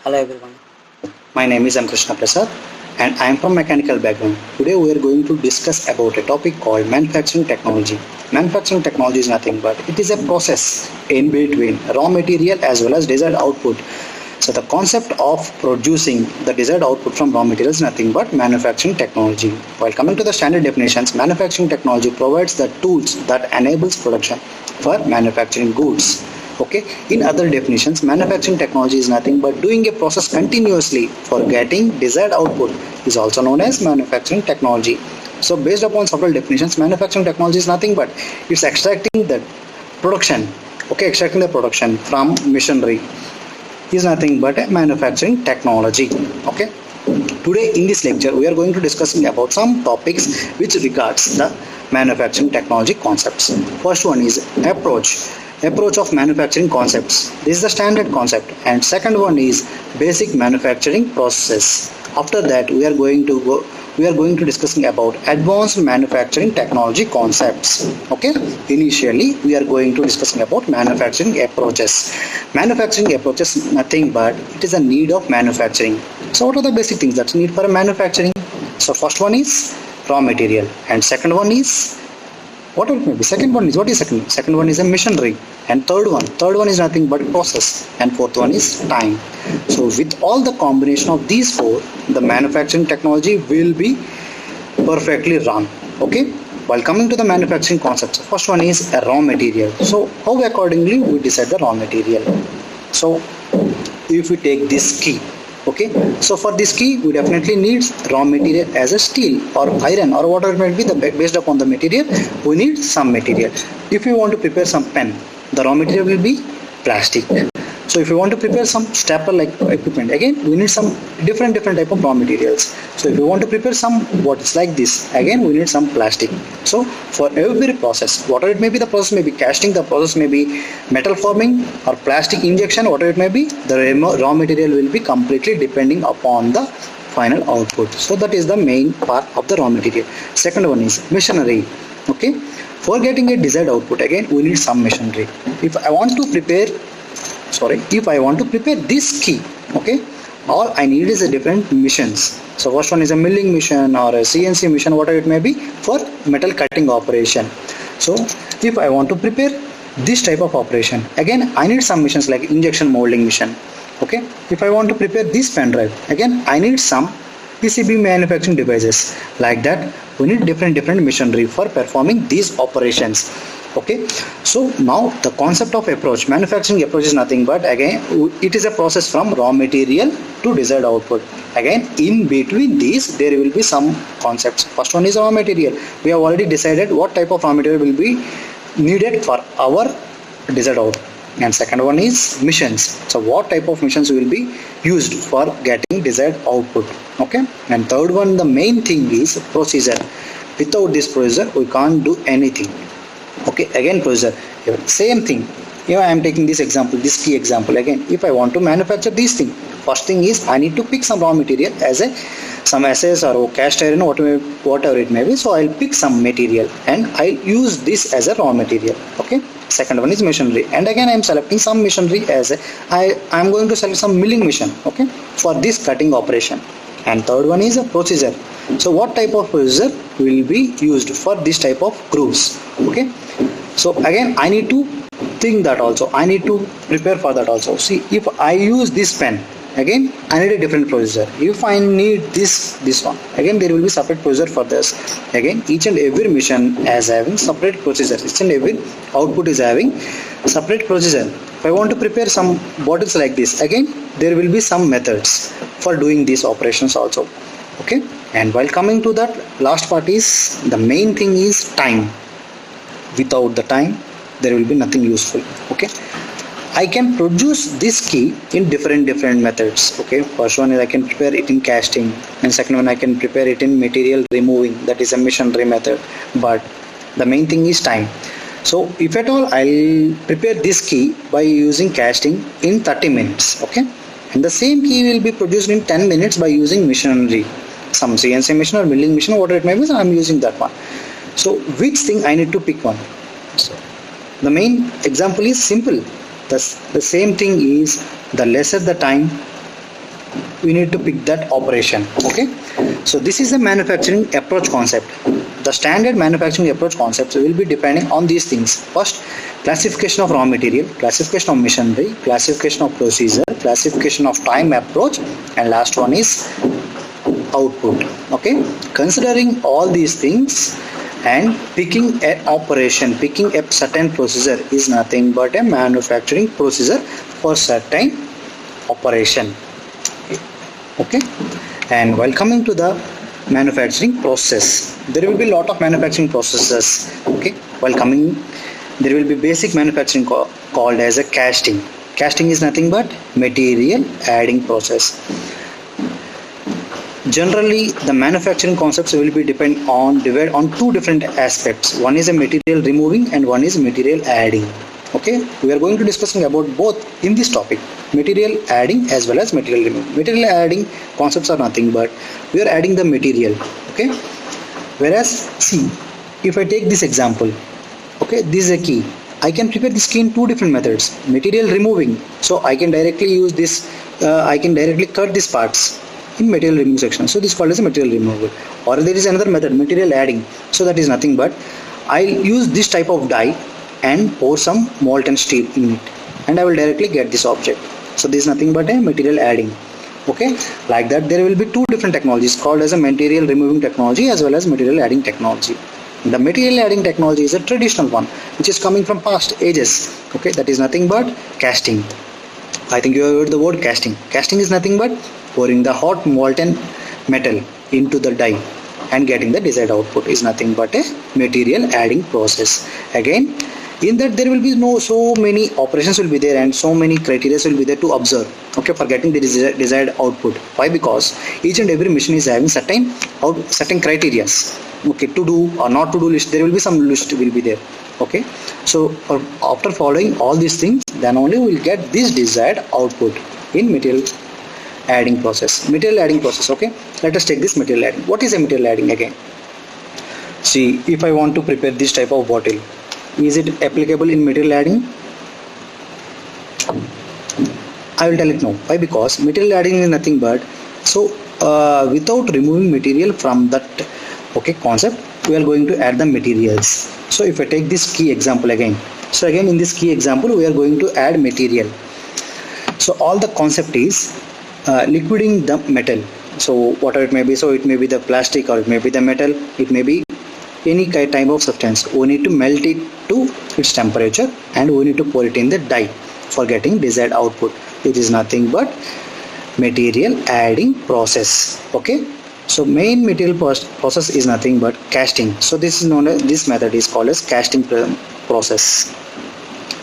Hello everyone. My name is M. Krishna Prasad and I am from mechanical background. Today we are going to discuss about a topic called manufacturing technology. Manufacturing technology is nothing but it is a process in between raw material as well as desired output. So the concept of producing the desired output from raw material is nothing but manufacturing technology. While coming to the standard definitions, manufacturing technology provides the tools that enables production for manufacturing goods. Okay, in other definitions, manufacturing technology is nothing but doing a process continuously for getting desired output is also known as manufacturing technology. So based upon several definitions, manufacturing technology is nothing but it's extracting the production, okay, extracting the production from machinery is nothing but a manufacturing technology. Okay, today in this lecture we are going to discussing about some topics which regards the manufacturing technology concepts. First one is approach of manufacturing concepts. This is the standard concept, and second one is basic manufacturing process. After that we are going to discussing about advanced manufacturing technology concepts. Okay, initially we are going to discussing about manufacturing approaches. Manufacturing approaches nothing but it is a need of manufacturing. So what are the basic things that's need for manufacturing? So first one is raw material, and second one is what it may be. Second one is what is second? Second one is a machinery, and third one is nothing but process, and fourth one is time. So with all the combination of these four, the manufacturing technology will be perfectly run. Okay. While coming to the manufacturing concepts, first one is a raw material. So how accordingly we decide the raw material? So if we take this key, okay, so for this key we definitely need raw material as a steel or iron or whatever it might be. Based upon the material we need some material. If you want to prepare some pen, the raw material will be plastic. So if you want to prepare some stapler like equipment, again we need some different type of raw materials. So if you want to prepare some what is like this, again we need some plastic. So for every process, whatever it may be, the process may be casting, the process may be metal forming or plastic injection, whatever it may be, the raw material will be completely depending upon the final output. So that is the main part of the raw material. Second one is machinery. Okay, for getting a desired output, again we need some machinery. If I want to prepare this key, okay, all I need is a different missions. So first one is a milling mission or a CNC mission, whatever it may be, for metal cutting operation. So if I want to prepare this type of operation, again I need some missions like injection molding mission. Okay, if I want to prepare this pen drive, again I need some PCB manufacturing devices. Like that we need different machinery for performing these operations. Okay, so now the concept of manufacturing approach is nothing but again it is a process from raw material to desired output. Again in between these there will be some concepts. First one is raw material. We have already decided what type of raw material will be needed for our desired output. And second one is missions. So what type of missions will be used for getting desired output. Okay, and third one, the main thing is procedure. Without this procedure we can't do anything. Okay, again procedure, same thing. I am taking this example, this key example. Again, if I want to manufacture this thing, first thing is I need to pick some raw material as some SS or cast iron, whatever it may be. So I'll pick some material and I'll use this as a raw material. Okay, second one is machinery, and again I am selecting some machinery as I am going to select some milling machine, okay, for this cutting operation. And third one is a procedure. So what type of procedure will be used for this type of grooves? Okay, so again I need to think that also, I need to prepare for that also. See, if I use this pen, again I need a different procedure. If I need this one, again there will be separate procedure for this. Again each and every mission is having separate procedure. Each and every output is having separate procedure. If I want to prepare some bottles like this, again there will be some methods for doing these operations also. Okay, and while coming to that last part is the main thing is time. Without the time there will be nothing useful. Okay, I can produce this key in different methods. Okay, first one is I can prepare it in casting, and second one I can prepare it in material removing, that is a machinery method. But the main thing is time. So if at all I'll prepare this key by using casting in 30 minutes, okay, and the same key will be produced in 10 minutes by using machinery, some CNC machine or milling machine, whatever it may be. So I'm using that one. So which thing I need to pick one? So the main example is simple. The same thing is, the lesser the time, we need to pick that operation. Okay, so this is the manufacturing approach concept. The standard manufacturing approach concepts will be depending on these things. First, classification of raw material, classification of machinery, classification of procedure, classification of time approach, and last one is output. Okay, considering all these things and picking an operation, picking a certain procedure is nothing but a manufacturing procedure for certain operation. Okay, and while coming to the manufacturing process, there will be a lot of manufacturing processes. Okay, while coming, there will be basic manufacturing called as a casting. Casting is nothing but material adding process. Generally, the manufacturing concepts will be divided on two different aspects. One is a material removing and one is material adding. Okay, we are going to discussing about both in this topic, material adding as well as material removing. Material adding concepts are nothing but we are adding the material. Okay, whereas see, if I take this example, okay, this is a key. I can prepare this key in two different methods. Material removing, so I can directly use this. I can directly cut these parts in material removing section, so this is called as a material removal. Or there is another method, material adding, so that is nothing but I'll use this type of die and pour some molten steel in it and I will directly get this object. So this is nothing but a material adding. Okay, like that there will be two different technologies called as a material removing technology as well as material adding technology. The material adding technology is a traditional one which is coming from past ages. Okay, that is nothing but casting. I think you have heard the word casting. Casting is nothing but pouring the hot molten metal into the die and getting the desired output is nothing but a material adding process. Again, in that there will be so many operations will be there and so many criteria will be there to observe, okay, for getting the desired output. Why? Because each and every machine is having certain criteria, okay, to do or not to do list. There will be some list will be there. Okay, so after following all these things, then only we will get this desired output in material adding process. Material adding process. Okay, let us take this material adding. What is a material adding again? See, if I want to prepare this type of bottle, is it applicable in material adding? I will tell it no. Why? Because material adding is nothing but without removing material from that concept, we are going to add the materials. So if I take this key example again, so again in this key example we are going to add material. So all the concept is liquiding the metal. So whatever it may be, so it may be the plastic or it may be the metal, it may be any type of substance. We need to melt it to its temperature and we need to pour it in the die for getting desired output. It is nothing but material adding process. Okay, so main material process is nothing but casting. So this is known as, this method is called as casting process.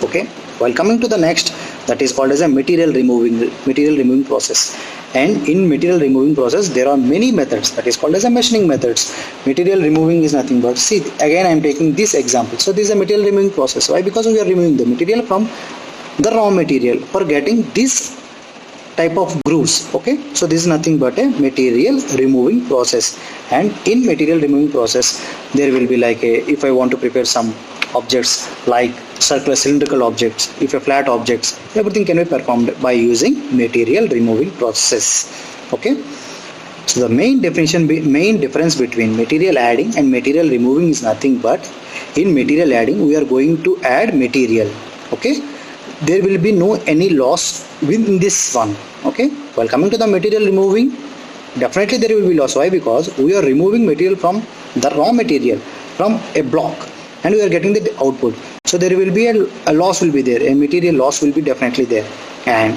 Okay, while coming to the next, that is called as a material removing process. And in material removing process there are many methods, that is called as a machining methods. Material removing is nothing but, see again I am taking this example. So this is a material removing process. Why? Because we are removing the material from the raw material for getting this type of grooves. Okay, so this is nothing but a material removing process. And in material removing process there will be like if I want to prepare some objects like circular cylindrical objects, if a flat objects, everything can be performed by using material removing process. Okay, so the main difference between material adding and material removing is nothing but in material adding we are going to add material. Okay, there will be no any loss within this one. Okay, while coming to the material removing, definitely there will be loss. Why? Because we are removing material from the raw material, from a block, and we are getting the output. So there will be a loss will be there, a material loss will be definitely there. And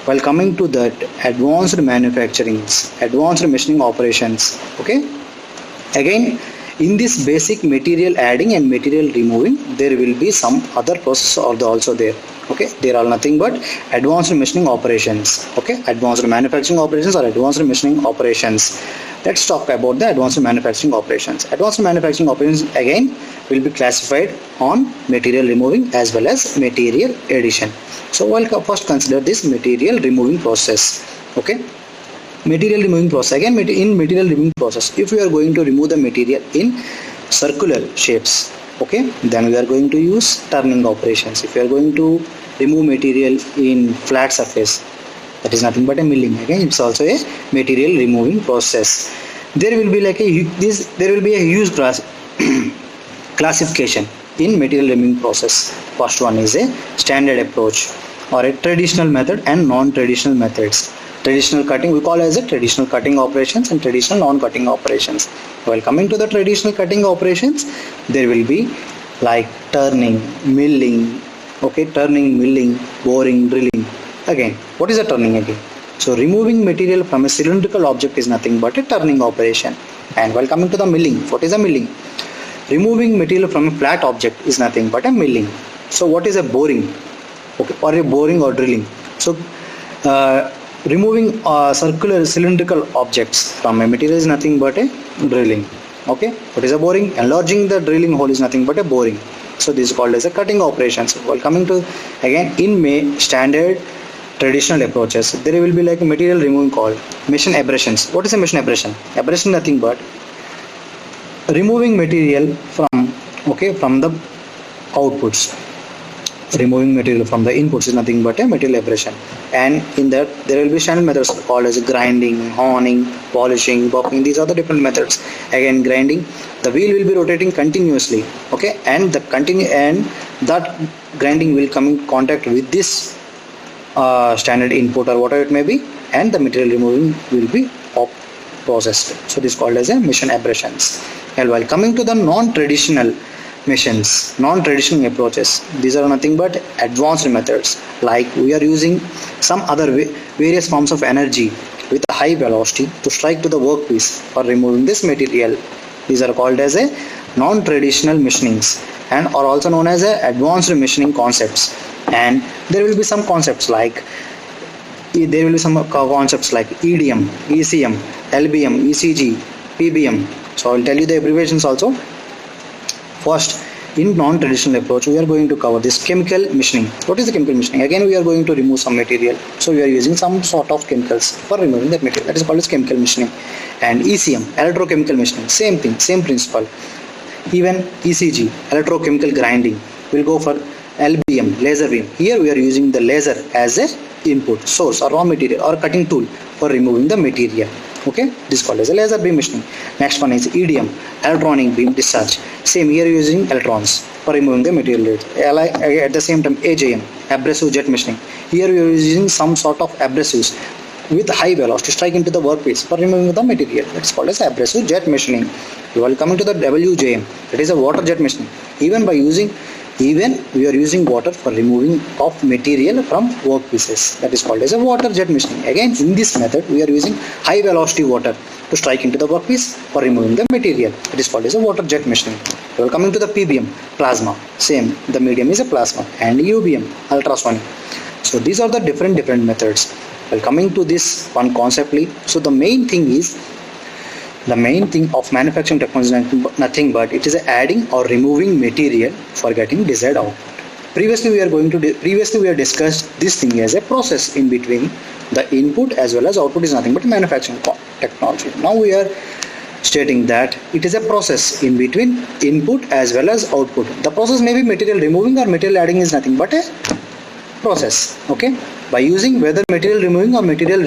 while coming to that advanced manufacturing, advanced machining operations, okay, again in this basic material adding and material removing there will be some other process also there. Okay, they are nothing but advanced machining operations. Okay, advanced manufacturing operations or advanced machining operations. Let's talk about the advanced manufacturing operations. Advanced manufacturing operations again will be classified on material removing as well as material addition. So we'll first consider this material removing process. Okay, material removing process. Again in material removing process, if we are going to remove the material in circular shapes, okay, then we are going to use turning operations. If we are going to remove material in flat surface, that is nothing but a milling. Again, it's also a material removing process. There will be like there will be a huge classification in material removing process. First one is a standard approach or a traditional method and non-traditional methods. Traditional cutting we call as a traditional cutting operations and traditional non-cutting operations. While coming to the traditional cutting operations, there will be like turning, milling, okay, turning, milling, boring, drilling. Again, what is a turning again? So removing material from a cylindrical object is nothing but a turning operation. And while coming to the milling, what is a milling? Removing material from a flat object is nothing but a milling. So what is a boring? Okay, or a boring or drilling. So removing circular cylindrical objects from a material is nothing but a drilling. Okay, what is a boring? Enlarging the drilling hole is nothing but a boring. So this is called as a cutting operations. While coming to again in standard traditional approaches, there will be like a material removing called machine abrasions. What is a machine abrasion? Abrasion nothing but removing material from the outputs. Removing material from the inputs is nothing but a material abrasion. And in that there will be standard methods called as grinding, honing, polishing, buffing. These are the different methods. Again, grinding, the wheel will be rotating continuously, okay, and that grinding will come in contact with this standard input or whatever it may be, and the material removing will be processed. So this is called as a machine abrasions. And while coming to the non-traditional machines, non-traditional approaches, these are nothing but advanced methods, like we are using some other various forms of energy with a high velocity to strike to the workpiece for removing this material. These are called as a non-traditional machinings and are also known as a advanced machining concepts. And there will be some concepts like EDM, ECM, LBM, ECG, PBM. So I will tell you the abbreviations also. First, in non-traditional approach, we are going to cover this chemical machining. What is the chemical machining? Again, we are going to remove some material. So we are using some sort of chemicals for removing that material. That is called as chemical machining. And ECM, electrochemical machining, same thing, same principle. Even ECG, electrochemical grinding, will go for LBM, laser beam. Here we are using the laser as a input source or raw material or cutting tool for removing the material. Okay, this is called as a laser beam machining. Next one is EDM, electronic beam discharge. Same, here using electrons for removing the material. At the same time, AJM, abrasive jet machining. Here we are using some sort of abrasives with high velocity strike into the workpiece for removing the material. That's called as abrasive jet machining. While coming to the WJM, that is a water jet machining. Even we are using water for removing of material from workpieces. That is called as a water jet machining. Again, in this method, we are using high velocity water to strike into the workpiece for removing the material. It is called as a water jet machining. Well, coming to the PBM, plasma. Same, the medium is a plasma. And UBM, ultrasonic. So these are the different methods. Well, coming to this one conceptly. So the main thing of manufacturing technology is nothing but it is adding or removing material for getting desired output. Previously we have discussed this thing as a process in between the input as well as output is nothing but manufacturing technology. Now we are stating that it is a process in between input as well as output. The process may be material removing or material adding is nothing but a process. Okay, by using whether material removing or material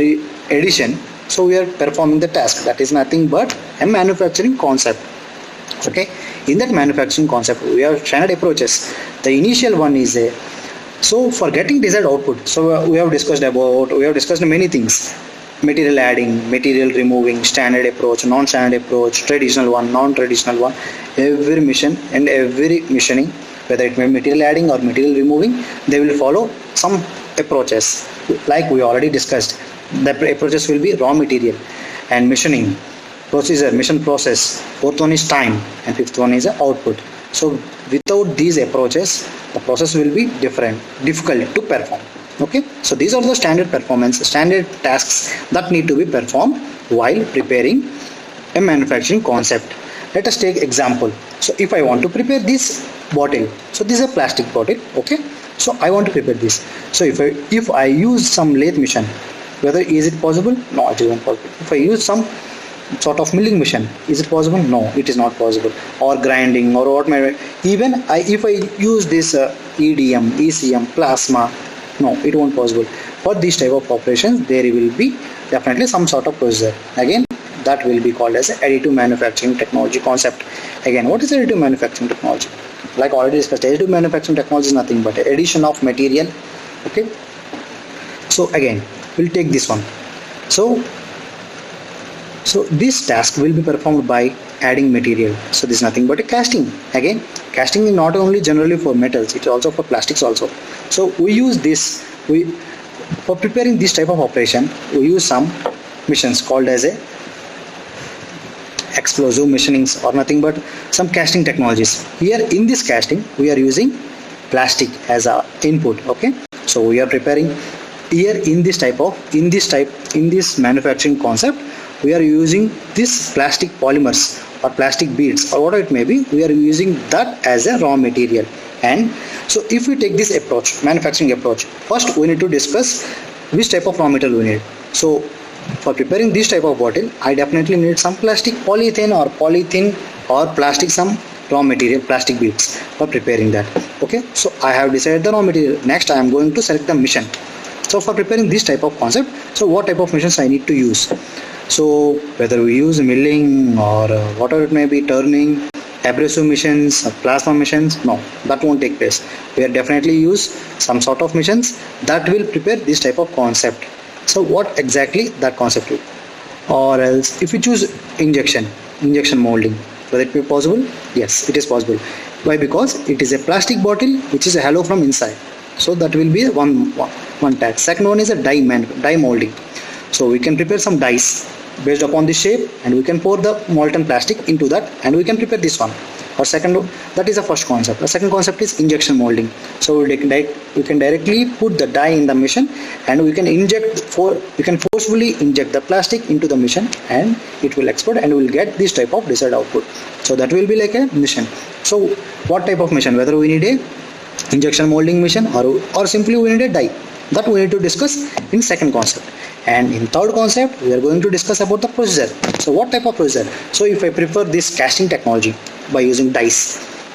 addition, so we are performing the task. That is nothing but a manufacturing concept. Okay, in that manufacturing concept we have standard approaches. The initial one is so for getting desired output, so we have discussed many things: material adding, material removing, standard approach, non-standard approach, traditional one, non-traditional one. Every mission and every machining, whether it may be material adding or material removing, they will follow some approaches like we already discussed. The approaches will be raw material and machining procedure, mission process. Fourth one is time, and fifth one is output. So without these approaches, the process will be difficult to perform. Okay, so these are the standard tasks that need to be performed while preparing a manufacturing concept. Let us take example. So if I want to prepare this bottle, so this is a plastic bottle. Okay, so I want to prepare this. So if I use some lathe machine, whether is it possible? No, it is not possible. If I use some sort of milling machine, is it possible? No, it is not possible. Or grinding or what may even if I use this EDM, ECM, plasma, no, it won't possible. For these type of operations, there will be definitely some sort of procedure. Again, that will be called as additive manufacturing technology concept. Again, what is additive manufacturing technology? Like already discussed, additive manufacturing technology is nothing but addition of material. Okay. So again, we'll take this one. So this task will be performed by adding material. So this is nothing but a casting. Again, casting is not only generally for metals, it is also for plastics also. So we use this, for preparing this type of operation, we use some machines called as a explosive machinings or nothing but some casting technologies. Here in this casting, we are using plastic as a input. Okay. So we are preparing here in this manufacturing concept, we are using this plastic polymers or plastic beads or whatever it may be. We are using that as a raw material. And so if we take this approach, manufacturing approach, first we need to discuss which type of raw material we need. So for preparing this type of bottle, I definitely need some plastic, polyethylene or plastic, some raw material, plastic beads for preparing that. Okay, so I have decided the raw material. Next I am going to select the mission. So for preparing this type of concept, so what type of machines I need to use? So whether we use milling or whatever it may be, turning, abrasive machines, plasma machines, no, that won't take place. We are definitely use some sort of machines that will prepare this type of concept. So what exactly that concept is? Or else if we choose injection molding, will it be possible? Yes, it is possible. Why? Because it is a plastic bottle which is hollow from inside. So that will be one tag. Second one is a die molding. So we can prepare some dies based upon the shape and we can pour the molten plastic into that and we can prepare this one. Or second, that is the first concept. The second concept is injection molding. So we can directly put the die in the machine and we can forcefully inject the plastic into the machine and it will explode and we will get this type of desired output. So that will be like a machine. So what type of machine? Whether we need a injection molding machine or simply we need a die, that we need to discuss in second concept. And in third concept, we are going to discuss about the procedure. So what type of procedure? So if I prefer this casting technology by using dies,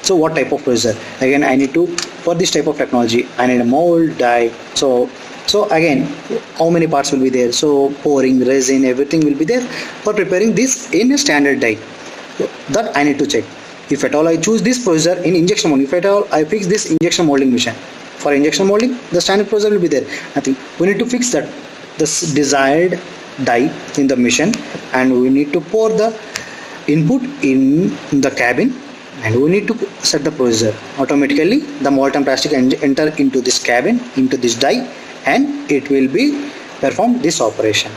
so what type of procedure? Again, I need to, for this type of technology, I need a mold, die. So again, how many parts will be there? So pouring, resin, everything will be there for preparing this in a standard die. So that I need to check. If at all I choose this procedure in injection molding, if at all I fix this injection molding machine, for injection molding, the standard procedure will be there. I think we need to fix that this desired die in the machine and we need to pour the input in the cabin and we need to set the procedure. Automatically the molten plastic enter into this cabin, into this die, and it will be perform this operation.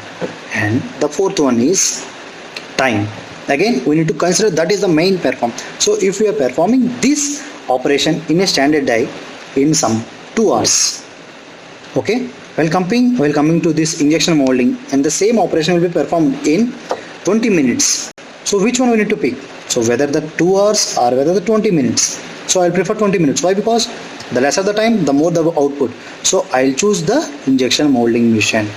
And the fourth one is time. Again we need to consider that is the main perform. So if we are performing this operation in a standard die in some 2 hours, okay, while coming to this injection molding, and the same operation will be performed in 20 minutes. So which one we need to pick? So whether the 2 hours or whether the 20 minutes. So I'll prefer 20 minutes. Why? Because the lesser the time, the more the output. So I'll choose the injection molding machine.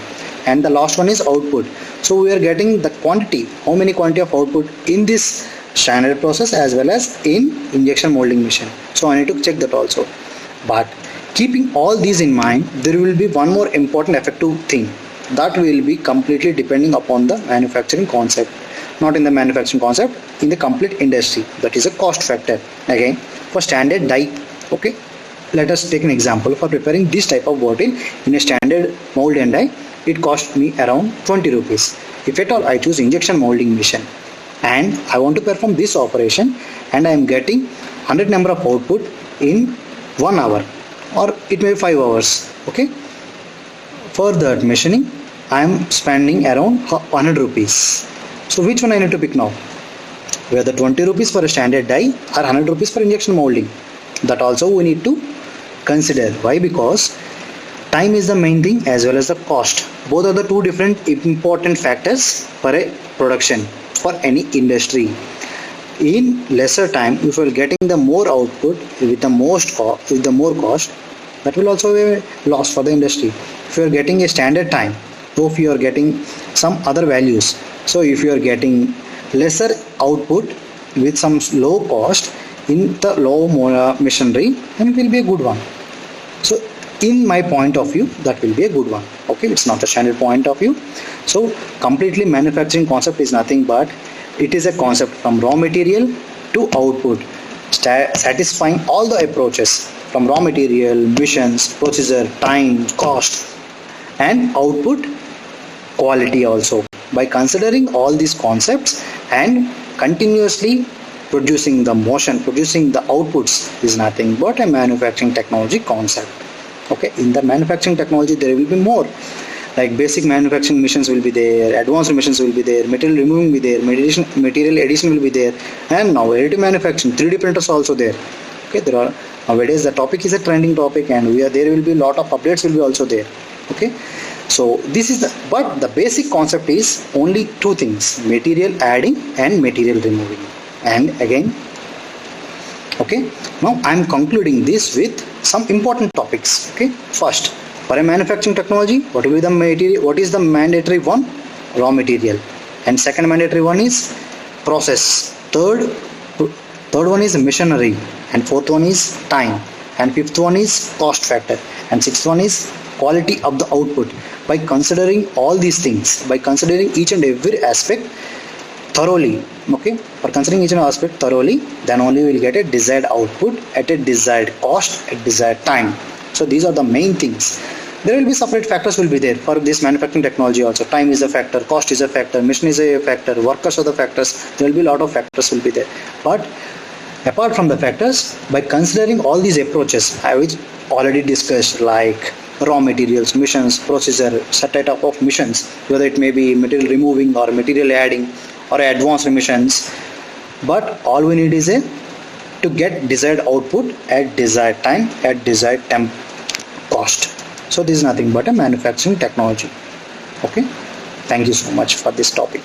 And the last one is output. So we are getting the quantity, how many quantity of output in this standard process as well as in injection molding machine. So I need to check that also. But keeping all these in mind, there will be one more important effective thing that will be completely depending upon the manufacturing concept. Not in the manufacturing concept, in the complete industry. That is a cost factor. Again, for standard die, okay, let us take an example. For preparing this type of bottle in a standard mold and die, it cost me around 20 rupees. If at all I choose injection molding machine and I want to perform this operation and I am getting 100 number of output in 1 hour, or it may be 5 hours. Okay, for that machining I am spending around 100 rupees. So which one I need to pick now? Whether 20 rupees for a standard die or 100 rupees for injection molding. That also we need to consider. Why? Because time is the main thing as well as the cost. Both are the two different important factors for a production for any industry. In lesser time, if you are getting the more output with the more cost, that will also be a loss for the industry. If you are getting a standard time, so if you are getting some other values, so if you are getting lesser output with some low cost in the low machinery, then it will be a good one. So in my point of view, that will be a good one. Okay, it's not a standard point of view. So completely manufacturing concept is nothing but it is a concept from raw material to output, satisfying all the approaches from raw material, missions, procedure, time, cost, and output quality also. By considering all these concepts and continuously producing the motion, producing the outputs is nothing but a manufacturing technology concept. Okay, in the manufacturing technology there will be more, like basic manufacturing missions will be there, advanced missions will be there, material removing will be there, material addition will be there, and now additive manufacturing, 3D printers also there. Okay, there are nowadays the topic is a trending topic, and there will be a lot of updates will be also there. Okay, so this is the, but the basic concept is only two things: material adding and material removing. And again, okay, now I am concluding this with some important topics. Okay, first, for a manufacturing technology, what will be the material? What is the mandatory one? Raw material. And second mandatory one is process. Third one is machinery. And fourth one is time. And fifth one is cost factor. And sixth one is quality of the output. By considering all these things, by considering each and every aspect thoroughly, okay, for considering each and every aspect thoroughly, then only we will get a desired output at a desired cost at desired time. So these are the main things. There will be separate factors will be there for this manufacturing technology also. Time is a factor, cost is a factor, mission is a factor, workers are the factors. There will be a lot of factors will be there. But apart from the factors, by considering all these approaches, I which already discussed, like raw materials, missions, procedure, set type of missions, whether it may be material removing or material adding or advanced missions. But all we need is a to get desired output at desired time at desired temp cost. So this is nothing but a manufacturing technology. Okay, thank you so much for this topic.